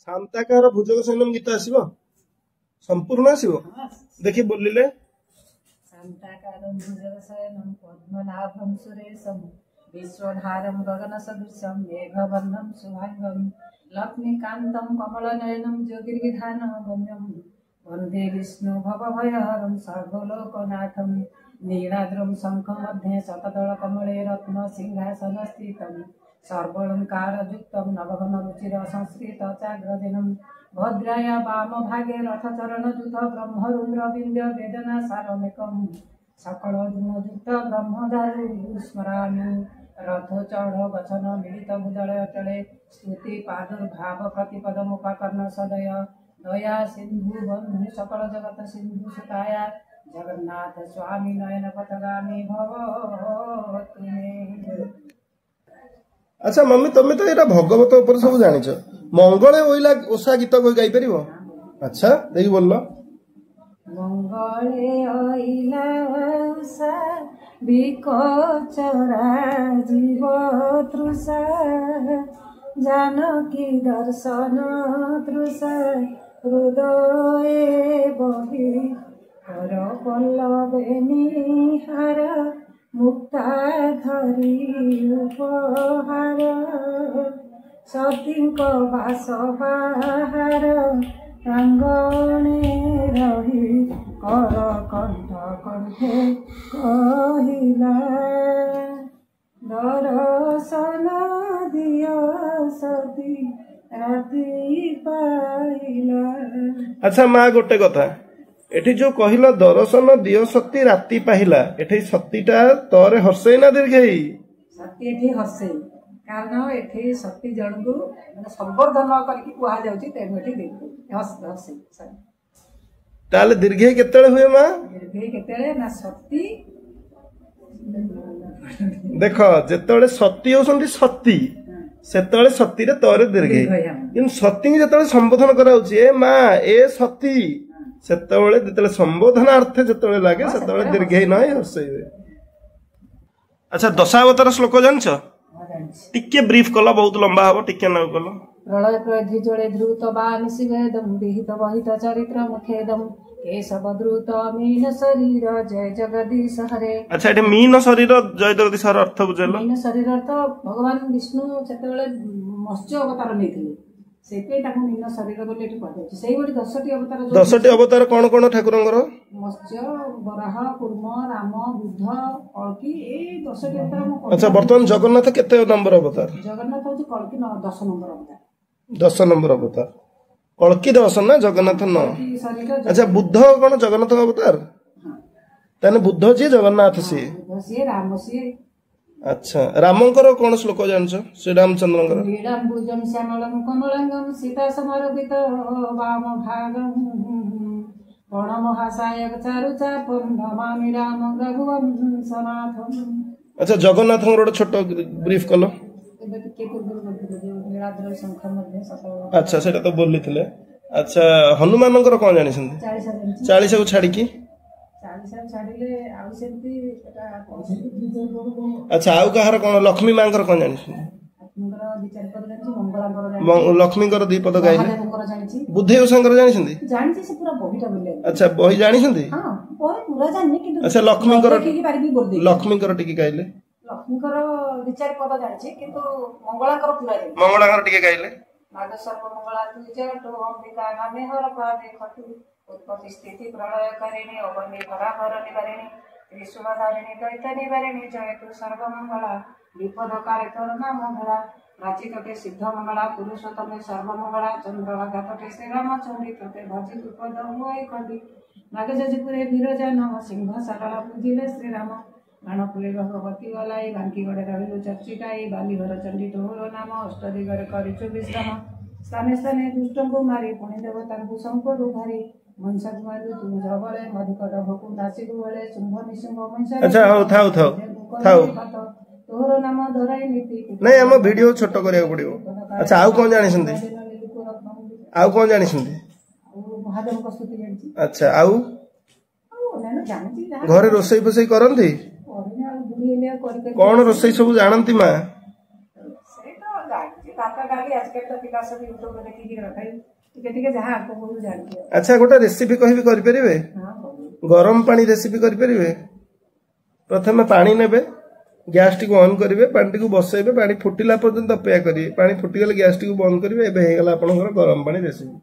शांताकार भुजग सैनम गीत आसीबो संपूर्ण आसीबो देखि बोलिले शांताकारं भुजगशयनं पद्मनाभं सुरेशं विश्वधारं गगनसदृशं मेघवर्णं शुभांगं लक्ष्मीकान्तं कमलनयनं ज्योतिर्विधानगम्यं वन्दे विष्णु भवभयहरं सर्वलोकनाथं नीलाद्रं शङ्खमध्ये शतदलकमले रत्नसिंहासनस्थितं सर्वालङ्कारयुक्तं नवघनरुचिरसंस्कृतचाग्रदिनं भद्राया वामभागे रथचरणयुत ब्रह्मरुद्रविन्द्य वेदनासारमेकं सकलगुणयुक्त ब्रह्मधारु स्मरामि रथोचढ़ वचन मिलित भूदलय तले स्तुति प्रादुर्भाव प्रतिपदमुपकर्ण सदय दया सिंधु बंधु सकल जगत सिंधु सुताया जगन्नाथ स्वामी नयन पथगामी भव तुमे। अच्छा मम्मी तुम्हें तो यहाँ भगवत ऊपर सब जानिच मंगले ओइला ओषा गीत कोई गाई परिबो अच्छा देखि बोललो मंगले ओइला ओषा बिकचरा जीव तृषा जानकी दर्शन तृषा हृदय बहि कर पल्लवे निहार मुक्ता धरी उपहार सतींक बास बाहार प्रांगणे रही कर कंठ कंठे कहिला दर्शन दियो सती राति पाइला। अच्छा माँ गोटे कथा एठी जो कहला दर्शन दियो सती राति पाहिला एठी सतीटा तोरे हर्षे ना दीर्घई सती एठी हर्षे कारण एठी सती जणकु माने संवर्धन करके कुहा जाउची तेनु एठी दीर्घ हर्षे ताले दीर्घई केतेले हुए माँ दीर्घई केतेले ना सती देखो जेतेले सती होसंती सती सेतेले सती रे तोरे दीर्घई किन सती जेतेले संबोधन कराउची ए माँ ए सती सेतेले जेतेले संबोधनार्थ जेतेले लागे सेतेले दीर्घई नय हर्षे हुए। अच्छा दशावतार श्लोक जानछ टिके ब्रीफ कला बहुत लंबा हबो टिके न कलो प्रलय प्रधि जोड़े द्रुत बान शिवेदम विहित वहित चरित्र मुखेदम केशव द्रुत मीन शरीर जय जगदीश हरे। अच्छा एटे मीन शरीर जय जगदीश हर अर्थ बुझेलो मीन शरीर अर्थ भगवान विष्णु सेतेले मत्स्य अवतार नेथिले सेपे ताको मीन शरीर बोली एठी कहै छै सेही बडी 10टी अवतार कोन कोन ठाकुरंगर मत्स्य वराह कूर्म राम बुद्ध कल्की ए 10टी अवतार म। अच्छा वर्तमान जगन्नाथ केते नंबर अवतार जगन्नाथ होची कल्की 10 नंबर अवतार 10 नंबर अवतार कल्की 10 ना जगन्नाथ 9। अच्छा बुद्ध कोन जगन्नाथ अवतार तने बुद्ध जी जगन्नाथ से राम से। अच्छा रामंकर कौन श्लोक जानछ श्री रामचंद्रंकर नीलांबुजं श्यामलं कमलांगं सीता समर्पित वाम भागं प्रणमहासायक चारुचापं नमामि रामं रघुवंशनाथं। अच्छा जगन्नाथ गोटे छोट ब्रीफ कलो अच्छा सेटा तो बोली थिले। अच्छा हनुमानंकर कौन जानि छथि 40 को छाडी की अच्छा आउ कहार कौन लक्ष्मी मां कौन जानी लक्ष्मी दी पद गाइले बुद्धि ओसांकर जानी अच्छा बही जानी अच्छा लक्ष्मी टिके गाइले मंगलांकर टिके गाइले उत्पत्ति स्थिति प्रलय करिणी अवनी पराभर निवारिणी त्रिशूलधारिणी दैत्य निवारिणी जयतु सर्वमंगला विपद कारितर नाम मंगला प्राचीतते सिद्ध मंगला पुरुषोत्तमे सर्वमंगला चंद्रभागते श्रीरामचंद्री तते भजी विपद हुए कवि नागजजपुरे विरजा नम सिंह सरला पूजिले श्रीराम बाणपुरे भगवती गलाई बांकीगड़े रहिलु चर्चिकाई बालीघर चंडी तोहर नाम अष्टदिगरे करिचु विश्राम स्थाने स्थाने दुष्टंकु मारी पुणी देवतांकु संकटु भारी मनसा मारु तू जबले मधुकर भकु दासी गुले शुंभ निशुंभ मनसा। अच्छा हो थाउ तोहर नाम धराई नीति नहीं हम वीडियो छोटो करिया पड़ियो। अच्छा आउ कोन जानि छथि महादेव को स्तुति जानछि। अच्छा आउ घरे रोसई फसई करंती कौन रोसई सब जानती माँ ଚାଷ ବି ୟୁଟ୍ୟୁବ ଦେଖିକି ରଖାଇ ଟିକେ ଟିକେ ଯାହା ଆଗ ବହୁତ ଜାଣିଛି। ଆଚ୍ଛା ଗୋଟେ ରେସିପି କହିବି କରିପାରିବେ? ଗରମ ପାଣି ରେସିପି କରିପାରିବେ? ପ୍ରଥମେ ପାଣି ନେବେ, ଗ୍ୟାସ୍ ଟିକୁ ଅନ୍ କରିବେ, ପାଣିଟିକୁ ବସେଇବେ, ପାଣି ଫୁଟିଲା ପର୍ଯ୍ୟନ୍ତ ଅପେକ୍ଷା କରିବେ। ପାଣି ଫୁଟିଗଲେ ଗ୍ୟାସ୍ ଟିକୁ ବନ୍ଦ କରିବେ। ଏବେ ହେଇଗଲା ଆପଣଙ୍କର ଗରମ ପାଣି ରେସିପି।